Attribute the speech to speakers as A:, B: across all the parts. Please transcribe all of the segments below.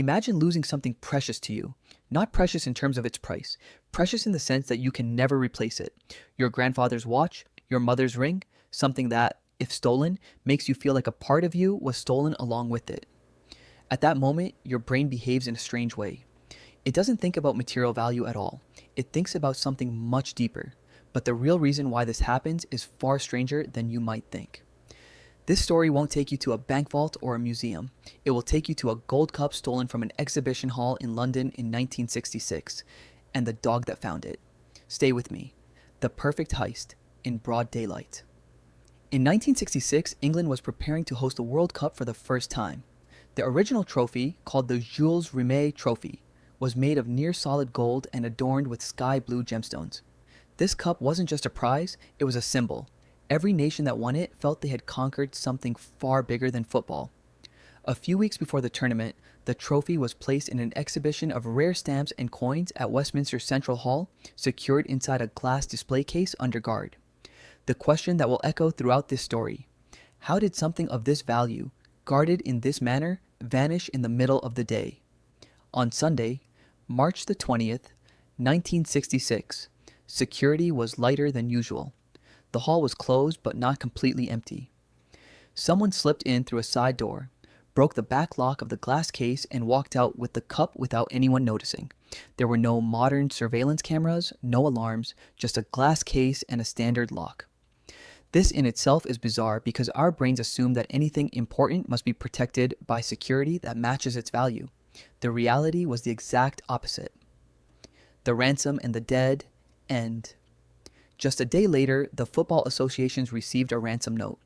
A: Imagine losing something precious to you. Not precious in terms of its price, precious in the sense that you can never replace it. Your grandfather's watch, your mother's ring, something that, if stolen, makes you feel like a part of you was stolen along with it. At that moment, your brain behaves in a strange way. It doesn't think about material value at all. It thinks about something much deeper. But the real reason why this happens is far stranger than you might think. This story won't take you to a bank vault or a museum. It will take you to a gold cup stolen from an exhibition hall in London in 1966, and the dog that found it. Stay with me. The perfect heist in broad daylight. In 1966, England was preparing to host the World Cup for the first time. The original trophy, called the Jules Rimet Trophy, was made of near solid gold and adorned with sky blue gemstones. This cup wasn't just a prize, it was a symbol. Every nation that won it felt they had conquered something far bigger than football. A few weeks before the tournament, the trophy was placed in an exhibition of rare stamps and coins at Westminster Central Hall, secured inside a glass display case under guard. The question that will echo throughout this story: how did something of this value, guarded in this manner, vanish in the middle of the day? On Sunday, March the 20th, 1966, security was lighter than usual. The hall was closed but not completely empty. Someone slipped in through a side door, broke the back lock of the glass case, and walked out with the cup without anyone noticing. There were no modern surveillance cameras, no alarms, just a glass case and a standard lock. This in itself is bizarre because our brains assume that anything important must be protected by security that matches its value. The reality was the exact opposite. The ransom and the dead end. Just a day later, the football associations received a ransom note.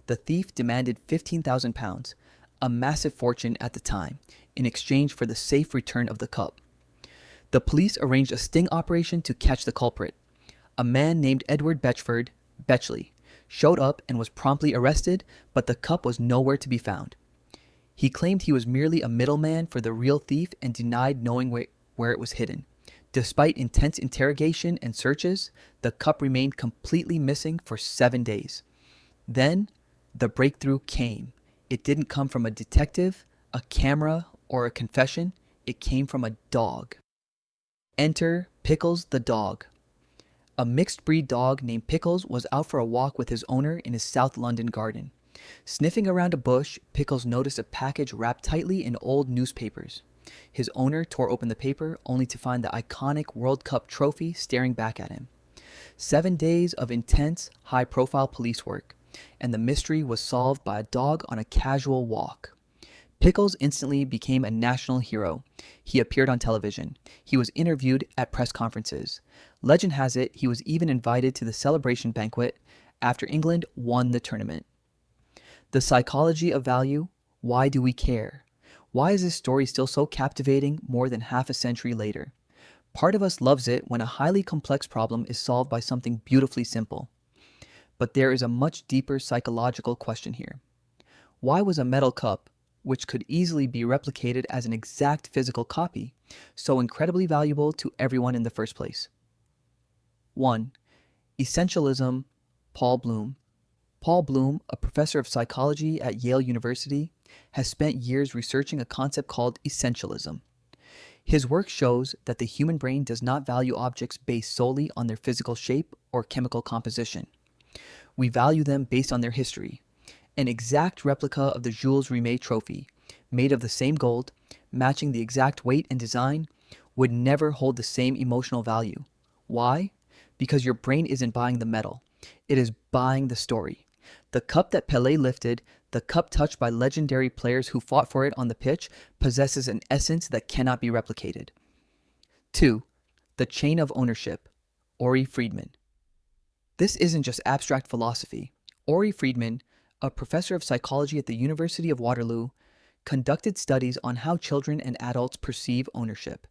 A: The thief demanded £15,000, a massive fortune at the time, in exchange for the safe return of the cup. The police arranged a sting operation to catch the culprit. A man named Edward Betchley, showed up and was promptly arrested, but the cup was nowhere to be found. He claimed he was merely a middleman for the real thief and denied knowing where it was hidden. Despite intense interrogation and searches, the cup remained completely missing for 7 days. Then, the breakthrough came. It didn't come from a detective, a camera, or a confession. It came from a dog. Enter Pickles the dog. A mixed-breed dog named Pickles was out for a walk with his owner in his South London garden. Sniffing around a bush, Pickles noticed a package wrapped tightly in old newspapers. His owner tore open the paper, only to find the iconic World Cup trophy staring back at him. 7 days of intense, high-profile police work, and the mystery was solved by a dog on a casual walk. Pickles instantly became a national hero. He appeared on television. He was interviewed at press conferences. Legend has it he was even invited to the celebration banquet after England won the tournament. The psychology of value. Why do we care? Why is this story still so captivating more than half a century later? Part of us loves it when a highly complex problem is solved by something beautifully simple. But there is a much deeper psychological question here. Why was a metal cup, which could easily be replicated as an exact physical copy, so incredibly valuable to everyone in the first place? 1. Essentialism, Paul Bloom. Paul Bloom, a professor of psychology at Yale University, has spent years researching a concept called essentialism. His work shows that the human brain does not value objects based solely on their physical shape or chemical composition. We value them based on their history. An exact replica of the Jules Rimet trophy, made of the same gold, matching the exact weight and design, would never hold the same emotional value. Why? Because your brain isn't buying the metal. It is buying the story. The cup that Pelé lifted, the cup touched by legendary players who fought for it on the pitch, possesses an essence that cannot be replicated. 2. The chain of ownership. Ori Friedman. This isn't just abstract philosophy. Ori Friedman, a professor of psychology at the University of Waterloo, conducted studies on how children and adults perceive ownership.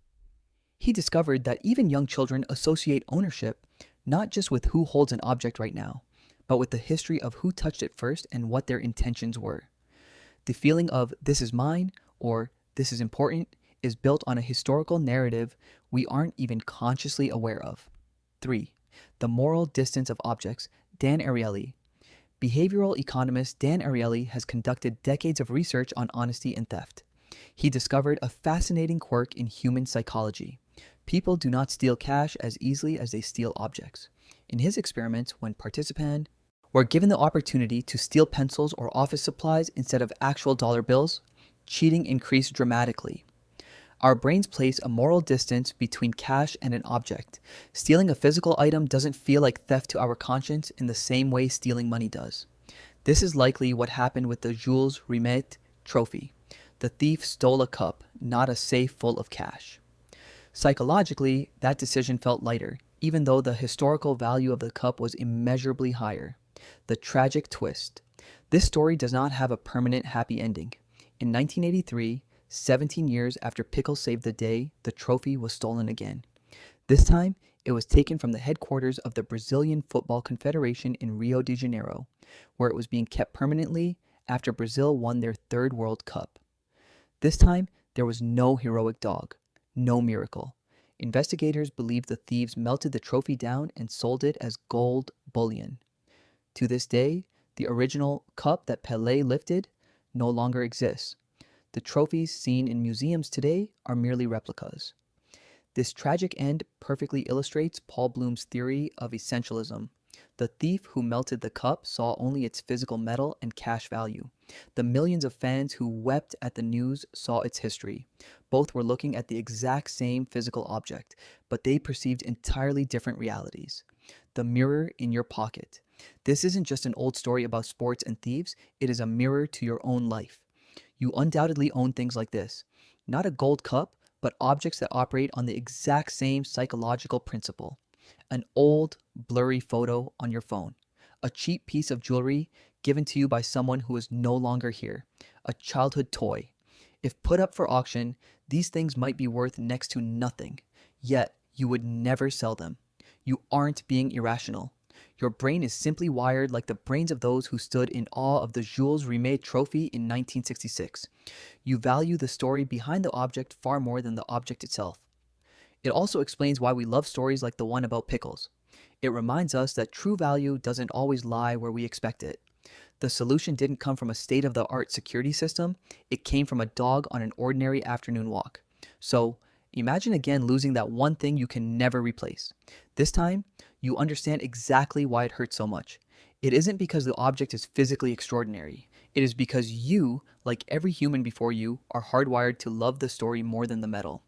A: He discovered that even young children associate ownership not just with who holds an object right now, but with the history of who touched it first and what their intentions were. The feeling of "this is mine" or "this is important" is built on a historical narrative we aren't even consciously aware of. 3. The moral distance of objects. Dan Ariely. Behavioral economist Dan Ariely has conducted decades of research on honesty and theft. He discovered a fascinating quirk in human psychology. People do not steal cash as easily as they steal objects. In his experiments, when participants were given the opportunity to steal pencils or office supplies instead of actual dollar bills, cheating increased dramatically. Our brains place a moral distance between cash and an object. Stealing a physical item doesn't feel like theft to our conscience in the same way stealing money does. This is likely what happened with the Jules Rimet trophy. The thief stole a cup, not a safe full of cash. Psychologically, that decision felt lighter, even though the historical value of the cup was immeasurably higher. The tragic twist. This story does not have a permanent happy ending. In 1983, 17 years after Pickles saved the day, the trophy was stolen again. This time, it was taken from the headquarters of the Brazilian Football Confederation in Rio de Janeiro, where it was being kept permanently after Brazil won their third World Cup. This time, there was no heroic dog, no miracle. Investigators believe the thieves melted the trophy down and sold it as gold bullion. To this day, the original cup that Pelé lifted no longer exists. The trophies seen in museums today are merely replicas. This tragic end perfectly illustrates Paul Bloom's theory of essentialism. The thief who melted the cup saw only its physical metal and cash value. The millions of fans who wept at the news saw its history. Both were looking at the exact same physical object, but they perceived entirely different realities. The mirror in your pocket. This isn't just an old story about sports and thieves, it is a mirror to your own life. You undoubtedly own things like this. Not a gold cup, but objects that operate on the exact same psychological principle. An old, blurry photo on your phone. A cheap piece of jewelry given to you by someone who is no longer here. A childhood toy. If put up for auction, these things might be worth next to nothing. Yet, you would never sell them. You aren't being irrational. Your brain is simply wired like the brains of those who stood in awe of the Jules Rimet trophy in 1966. You value the story behind the object far more than the object itself. It also explains why we love stories like the one about Pickles. It reminds us that true value doesn't always lie where we expect it. The solution didn't come from a state-of-the-art security system, it came from a dog on an ordinary afternoon walk. So, imagine again losing that one thing you can never replace. This time, you understand exactly why it hurts so much. It isn't because the object is physically extraordinary. It is because you, like every human before you, are hardwired to love the story more than the metal.